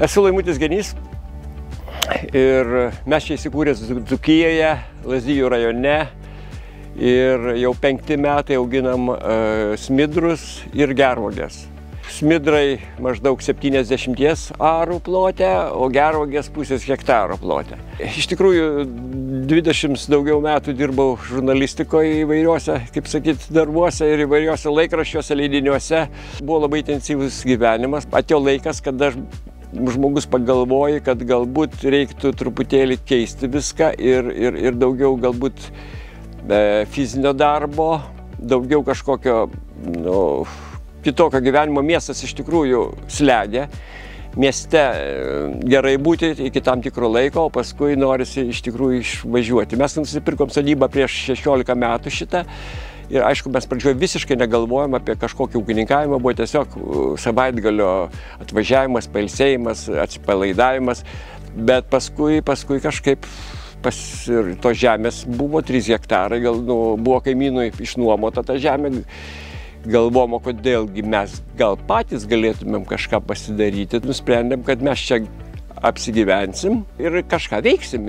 Esu Laimutis Genys ir mes čia įsikūręs Dzūkijoje, Lazdijų rajone ir jau 5 metai auginam smidrus ir gervuoges. Smidrai maždaug 70 arų plote, o gervuogės pusės hektaro plote. Iš tikrųjų, 20 daugiau metų dirbau žurnalistikoje įvairiuose, kaip sakyt, darbuose ir įvairiuose laikraščiuose, leidiniuose. Buvo labai intensyvus gyvenimas. Atėjo laikas, kada žmogus pagalvoja, kad galbūt reiktų truputėlį keisti viską ir daugiau galbūt fizinio darbo, daugiau kažkokio kitokio gyvenimo. Miestas iš tikrųjų slegia. Mieste gerai būti iki tam tikro laiko, o paskui norisi iš tikrųjų išvažiuoti. Mes nusipirkom sodybą prieš 16 metų šitą. Ir aišku, mes pradžioje visiškai negalvojom apie kažkokį ūkininkavimą, buvo tiesiog savaitgalio atvažiavimas, pailsėjimas, atsipalaidavimas. Bet paskui kažkaip tos žemės buvo 3 hektarai, buvo kaimynui išnuomota ta žemė. Galvojom, kodėlgi mes gal patys galėtumėm kažką pasidaryti. Nusprendėm, kad mes čia apsigyvensim ir kažką veiksim,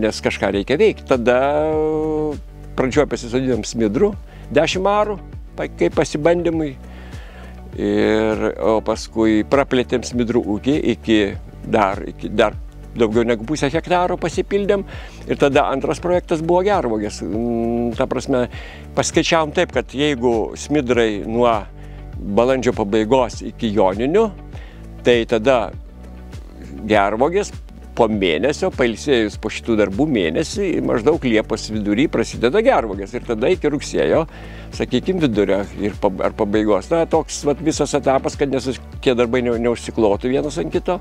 nes kažką reikia veikti. Tada pradžioje pasisodinam smidrų, 10 arų, kaip pasibandymui. O paskui praplėtėm smidrų ūkį iki dar daugiau negu pusę hektaro pasipildėm. Ir tada antras projektas buvo gervuogės. Ta prasme, paskaičiavom taip, kad jeigu smidrai nuo balandžio pabaigos iki joninių, tai tada gervuogės po mėnesio, pailsėjus po šitų darbų mėnesį, maždaug Liepos vidury prasideda gervuogės. Ir tada iki rugsėjo, sakykime, vidurio ar pabaigos. Na, toks visas etapas, kad tie darbai neužsiklotų vienas ant kito.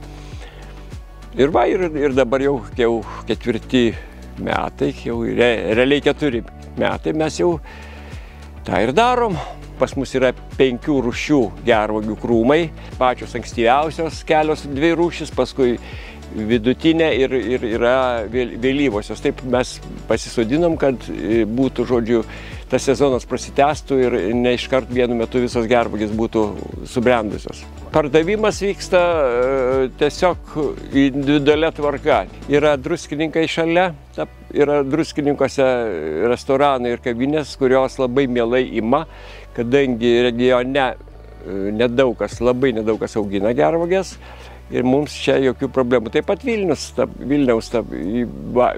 Ir dabar jau 4 metai, jau realiai 4 metai mes jau tą ir darom. Pas mus yra 5 rūšių gervuogių krūmai, pačios ankstyviausios, kelios 2 rūšys, paskui vidutinė ir yra vėlyvosios. Taip mes pasisodinom, kad būtų, žodžiu, tas sezonas prasitęstų ir ne iškart vienu metu visos gervuogės būtų subrendusios. Pardavimas vyksta tiesiog individualia tvarka. Yra druskininkai šalia, yra druskininkose restoranai ir kavinės, kurios labai mielai ima, kadangi regione labai nedaug kas augina gervuogės. Ir mums čia jokių problemų. Taip pat Vilniaus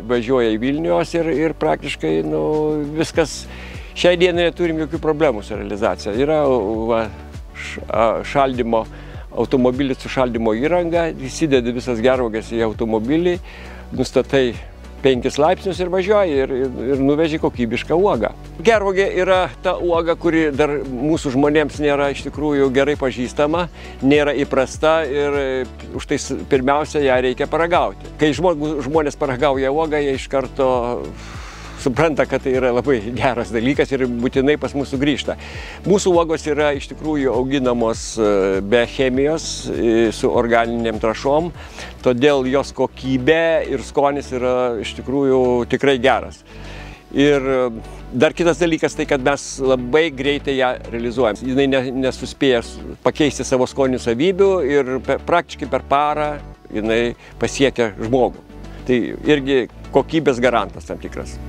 važiuoja į Vilnius ir praktiškai viskas. Šiai dienai neturim jokių problemų su realizacija. Yra šaldymo, automobilis su šaldymo įranga, įsidedi visas gervuogės į automobilį, nustatai 5 laipsnius ir važiuoji ir nuveži kokybišką uogą. Gervuogė yra ta uoga, kuri dar mūsų žmonėms nėra iš tikrųjų gerai pažįstama, nėra įprasta ir už tai pirmiausia ją reikia paragauti. Kai žmonės paragauja uogą, jie iš karto supranta, kad tai yra labai geras dalykas ir būtinai pas mus sugrįžta. Mūsų uogos yra iš tikrųjų auginamos be chemijos, su organiniam trąšom, todėl jos kokybė ir skonis yra iš tikrųjų tikrai geras. Ir dar kitas dalykas tai, kad mes labai greitai ją realizuojam. Jinai nesuspėja pakeisti savo skoninių savybių ir praktiškai per parą jinai pasiekia žmogų. Tai irgi kokybės garantas tam tikras.